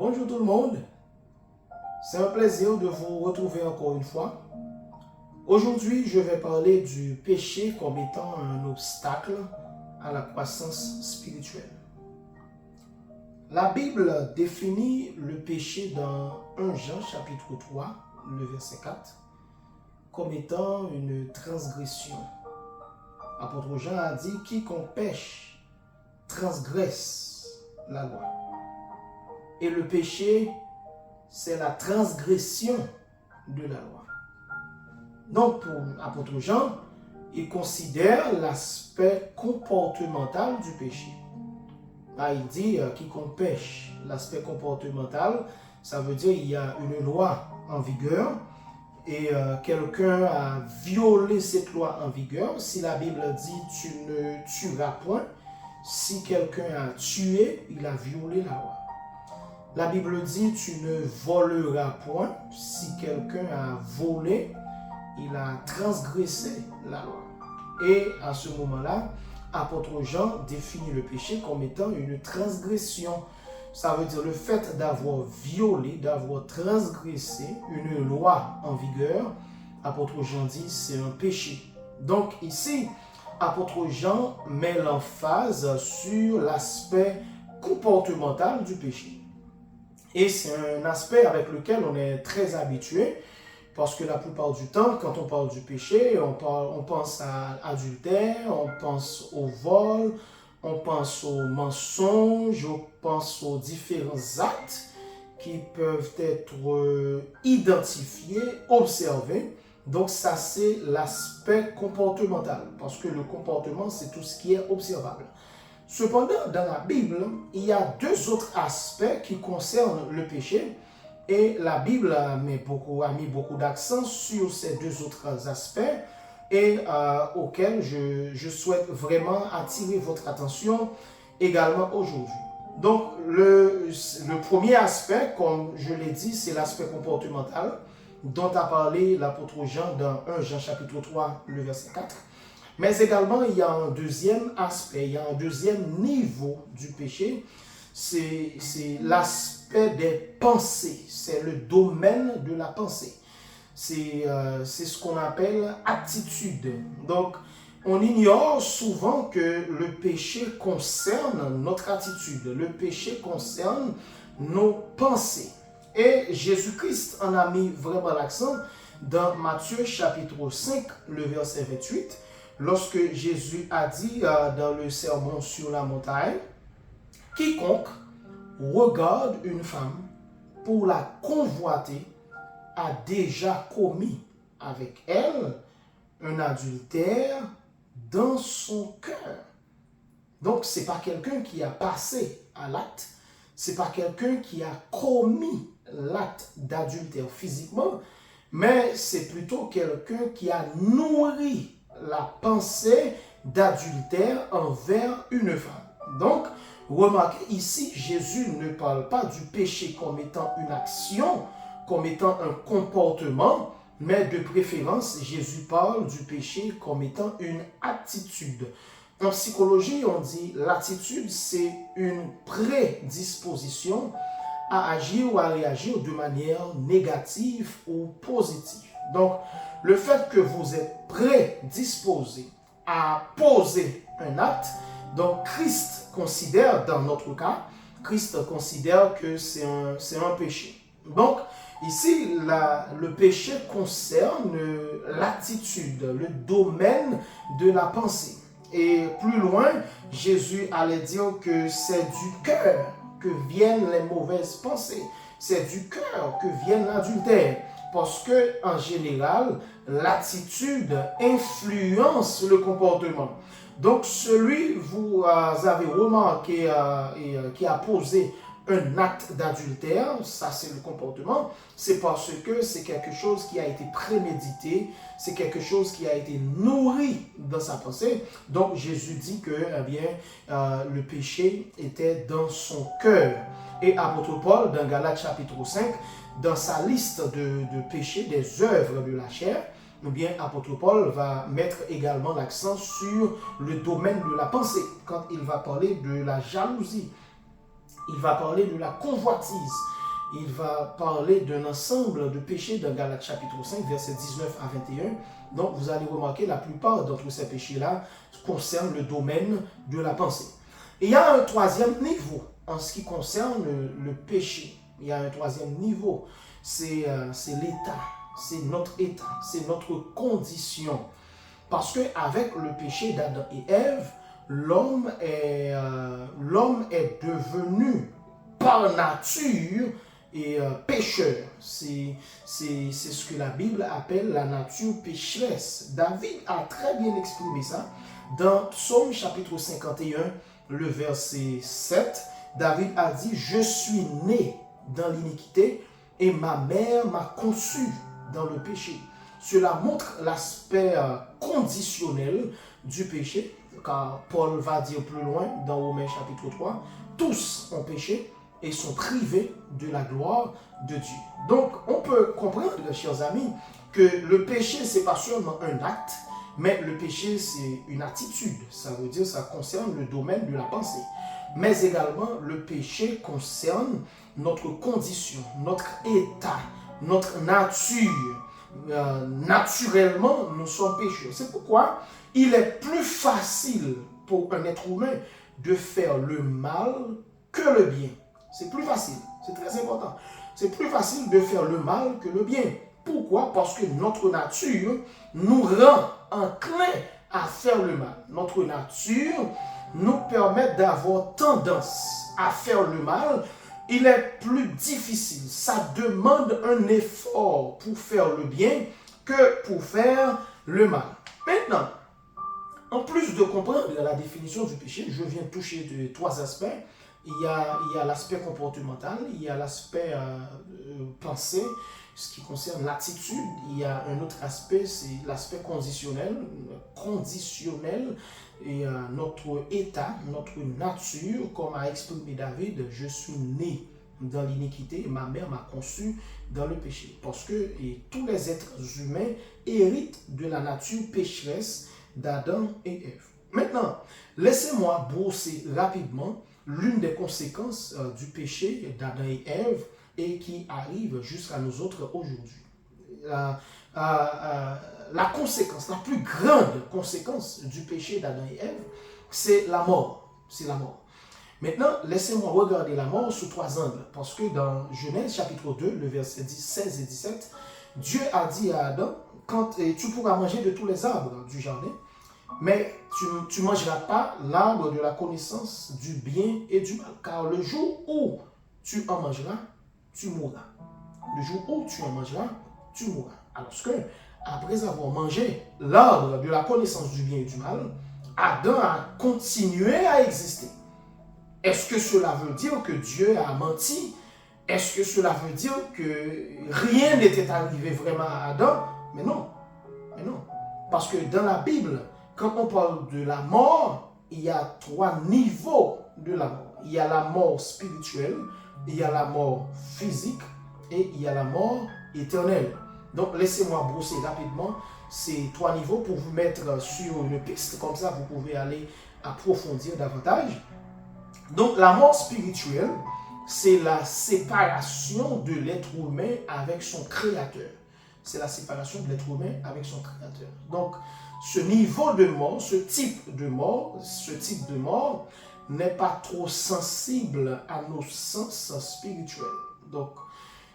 Bonjour tout le monde, c'est un plaisir de vous retrouver encore une fois. Aujourd'hui, je vais parler du péché comme étant un obstacle à la croissance spirituelle. La Bible définit le péché dans 1 Jean chapitre 3, le verset 4, comme étant une transgression. L'apôtre Jean a dit « Quiconque pêche transgresse la loi ». Et le péché, c'est la transgression de la loi. Donc, pour l'apôtre Jean, il considère l'aspect comportemental du péché. Là, il dit quiconque pêche, l'aspect comportemental, ça veut dire qu'il y a une loi en vigueur et quelqu'un a violé cette loi en vigueur. Si la Bible dit tu ne tueras point, si quelqu'un a tué, il a violé la loi. La Bible dit tu ne voleras point. Si quelqu'un a volé, il a transgressé la loi. Et à ce moment-là, apôtre Jean définit le péché comme étant une transgression. Ça veut dire le fait d'avoir violé, d'avoir transgressé une loi en vigueur. Apôtre Jean dit c'est un péché. Donc ici, apôtre Jean met l'emphase sur l'aspect comportemental du péché. Et c'est un aspect avec lequel on est très habitué, parce que la plupart du temps, quand on parle du péché, on pense à l'adultère, on pense au vol, on pense au mensonge, on pense aux différents actes qui peuvent être identifiés, observés. Donc ça, c'est l'aspect comportemental, parce que le comportement, c'est tout ce qui est observable. Cependant, dans la Bible, il y a deux autres aspects qui concernent le péché et la Bible a mis beaucoup d'accent sur ces deux autres aspects et auxquels je souhaite vraiment attirer votre attention également aujourd'hui. Donc, le premier aspect, comme je l'ai dit, c'est l'aspect comportemental dont a parlé l'apôtre Jean dans 1 Jean chapitre 3, le verset 4. Mais également, il y a un deuxième aspect, il y a un deuxième niveau du péché, c'est l'aspect des pensées, c'est le domaine de la pensée. C'est ce qu'on appelle attitude. Donc, on ignore souvent que le péché concerne notre attitude, le péché concerne nos pensées. Et Jésus-Christ en a mis vraiment l'accent dans Matthieu chapitre 5, le verset 28, lorsque Jésus a dit dans le sermon sur la montagne, « Quiconque regarde une femme pour la convoiter a déjà commis avec elle un adultère dans son cœur. » Donc, ce n'est pas quelqu'un qui a passé à l'acte, ce n'est pas quelqu'un qui a commis l'acte d'adultère physiquement, mais c'est plutôt quelqu'un qui a nourri la pensée d'adultère envers une femme. Donc, remarquez ici, Jésus ne parle pas du péché comme étant une action, comme étant un comportement, mais de préférence, Jésus parle du péché comme étant une attitude. En psychologie, on dit l'attitude, c'est une prédisposition à agir ou à réagir de manière négative ou positive. Donc, le fait que vous êtes prédisposé à poser un acte, donc Christ considère, dans notre cas, Christ considère que c'est un péché. Donc, ici, le péché concerne l'attitude, le domaine de la pensée. Et plus loin, Jésus allait dire que c'est du cœur que viennent les mauvaises pensées. C'est du cœur que vient l'adultère. Parce que, en général, l'attitude influence le comportement. Donc, celui, vous avez remarqué, qui a posé un acte d'adultère, ça c'est le comportement, c'est parce que c'est quelque chose qui a été prémédité, c'est quelque chose qui a été nourri dans sa pensée. Donc, Jésus dit que le péché était dans son cœur. Et apôtre Paul, dans Galates chapitre 5, dans sa liste de péchés, des œuvres de la chair, apôtre Paul va mettre également l'accent sur le domaine de la pensée, quand il va parler de la jalousie. Il va parler de la convoitise. Il va parler d'un ensemble de péchés dans Galates chapitre 5, versets 19 à 21. Donc, vous allez remarquer, la plupart d'entre ces péchés-là concernent le domaine de la pensée. Et il y a un troisième niveau en ce qui concerne le péché. Il y a un troisième niveau. C'est l'état, c'est notre état, c'est notre condition. Parce qu'avec le péché d'Adam et Ève, l'homme est devenu par nature pécheur. C'est ce que la Bible appelle la nature pécheresse. David a très bien exprimé ça dans Psaume chapitre 51, le verset 7. David a dit « Je suis né dans l'iniquité et ma mère m'a conçu dans le péché. » Cela montre l'aspect conditionnel du péché, car Paul va dire plus loin dans Romains chapitre 3, « Tous ont péché et sont privés de la gloire de Dieu. » Donc, on peut comprendre, chers amis, que le péché, ce n'est pas seulement un acte, mais le péché, c'est une attitude. Ça veut dire que ça concerne le domaine de la pensée. Mais également, le péché concerne notre condition, notre état, notre nature. Naturellement, nous sommes pécheurs. C'est pourquoi il est plus facile pour un être humain de faire le mal que le bien. C'est plus facile, c'est très important. C'est plus facile de faire le mal que le bien. Pourquoi? Parce que notre nature nous rend enclins à faire le mal. Notre nature nous permet d'avoir tendance à faire le mal. Il est plus difficile. Ça demande un effort pour faire le bien que pour faire le mal. Maintenant, en plus de comprendre la définition du péché, je viens toucher de trois aspects. Il y a l'aspect comportemental, il y a l'aspect pensée, ce qui concerne l'attitude. Il y a un autre aspect, c'est l'aspect conditionnel. Et notre état, notre nature, comme a exprimé David, je suis né dans l'iniquité, ma mère m'a conçu dans le péché. Parce que tous les êtres humains héritent de la nature pécheresse d'Adam et Ève. Maintenant, laissez-moi brosser rapidement l'une des conséquences du péché d'Adam et Ève et qui arrive jusqu'à nous autres aujourd'hui. La conséquence, la plus grande conséquence du péché d'Adam et Ève, c'est la mort. C'est la mort. Maintenant, laissez-moi regarder la mort sous trois angles. Parce que dans Genèse chapitre 2, le verset 16 et 17, Dieu a dit à Adam, tu pourras manger de tous les arbres du jardin, mais tu ne mangeras pas l'arbre de la connaissance du bien et du mal. Car le jour où tu en mangeras, tu mourras. Le jour où tu en mangeras, tu mourras. Alors que, après avoir mangé l'arbre de la connaissance du bien et du mal, Adam a continué à exister. Est-ce que cela veut dire que Dieu a menti? Est-ce que cela veut dire que rien n'était arrivé vraiment à Adam? Mais non. Mais non. Parce que dans la Bible, quand on parle de la mort, il y a trois niveaux de la mort. Il y a la mort spirituelle, il y a la mort physique et il y a la mort éternelle. Donc, laissez-moi brosser rapidement ces trois niveaux pour vous mettre sur une piste. Comme ça, vous pouvez aller approfondir davantage. Donc, la mort spirituelle, c'est la séparation de l'être humain avec son créateur. C'est la séparation de l'être humain avec son créateur. Donc, ce niveau de mort, ce type de mort n'est pas trop sensible à nos sens spirituels. Donc,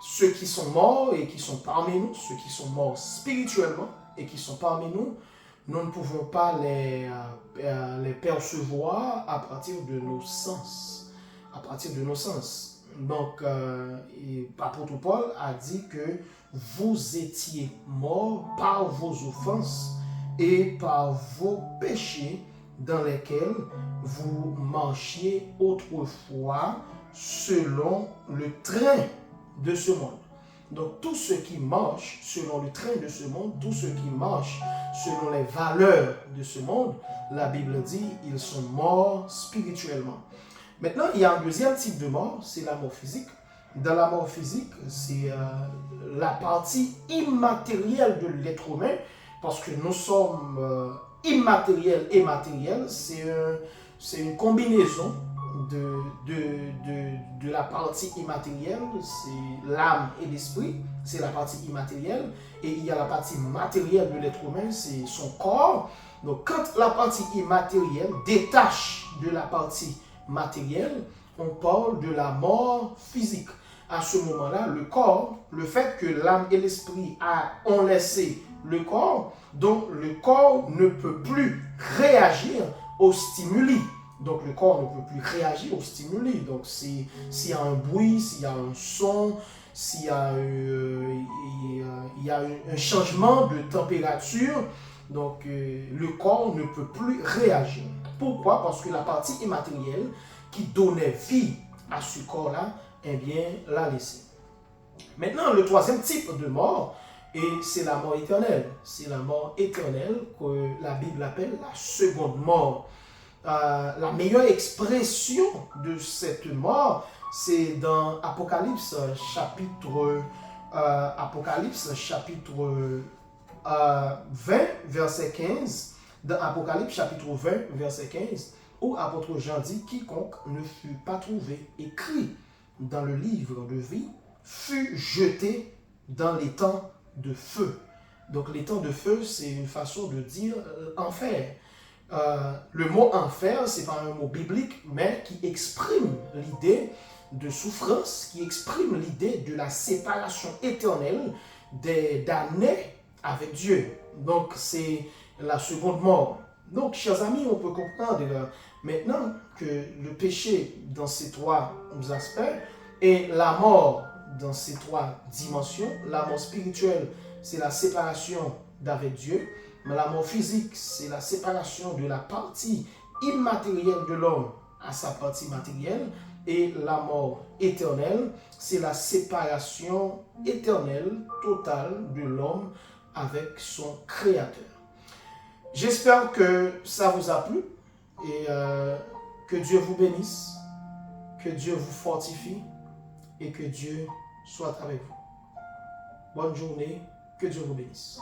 ceux qui sont morts et qui sont parmi nous, ceux qui sont morts spirituellement et qui sont parmi nous, nous ne pouvons pas les percevoir à partir de nos sens. À partir de nos sens. Donc, l'apôtre Paul a dit que vous étiez morts par vos offenses et par vos péchés dans lesquels vous marchiez autrefois selon le train de ce monde. Donc, tous ceux qui marchent selon le train de ce monde, tous ceux qui marchent selon les valeurs de ce monde, la Bible dit, ils sont morts spirituellement. Maintenant, il y a un deuxième type de mort, c'est la mort physique. Dans la mort physique, c'est la partie immatérielle de l'être humain, parce que nous sommes immatériels et matériels. C'est une combinaison de la partie immatérielle, c'est l'âme et l'esprit, c'est la partie immatérielle, et il y a la partie matérielle de l'être humain, c'est son corps. Donc quand la partie immatérielle détache de la partie matérielle, on parle de la mort physique. À ce moment-là, le corps, le fait que l'âme et l'esprit ont laissé le corps, donc le corps ne peut plus réagir aux stimuli. Donc le corps ne peut plus réagir aux stimuli. Donc s'il y a un bruit, s'il y a un son, s'il y a, un changement de température, donc le corps ne peut plus réagir. Pourquoi? Parce que la partie immatérielle qui donnait vie à ce corps-là, eh bien, l'a laissé. Maintenant, le troisième type de mort, et c'est la mort éternelle. C'est la mort éternelle que la Bible appelle la seconde mort. La meilleure expression de cette mort, c'est dans Apocalypse chapitre 20, verset 15. Dans Apocalypse chapitre 20, verset 15, où apôtre Jean dit, quiconque ne fut pas trouvé écrit dans le livre de vie fut jeté dans les temps de feu. Donc les temps de feu, c'est une façon de dire enfer. Le mot enfer, c'est pas un mot biblique, mais qui exprime l'idée de souffrance, qui exprime l'idée de la séparation éternelle des damnés avec Dieu. Donc c'est la seconde mort. Donc, chers amis, on peut comprendre maintenant que le péché dans ces trois aspects et la mort dans ces trois dimensions. La mort spirituelle, c'est la séparation d'avec Dieu. Mais la mort physique, c'est la séparation de la partie immatérielle de l'homme à sa partie matérielle. Et la mort éternelle, c'est la séparation éternelle, totale de l'homme avec son Créateur. J'espère que ça vous a plu et que Dieu vous bénisse, que Dieu vous fortifie et que Dieu soit avec vous. Bonne journée, que Dieu vous bénisse.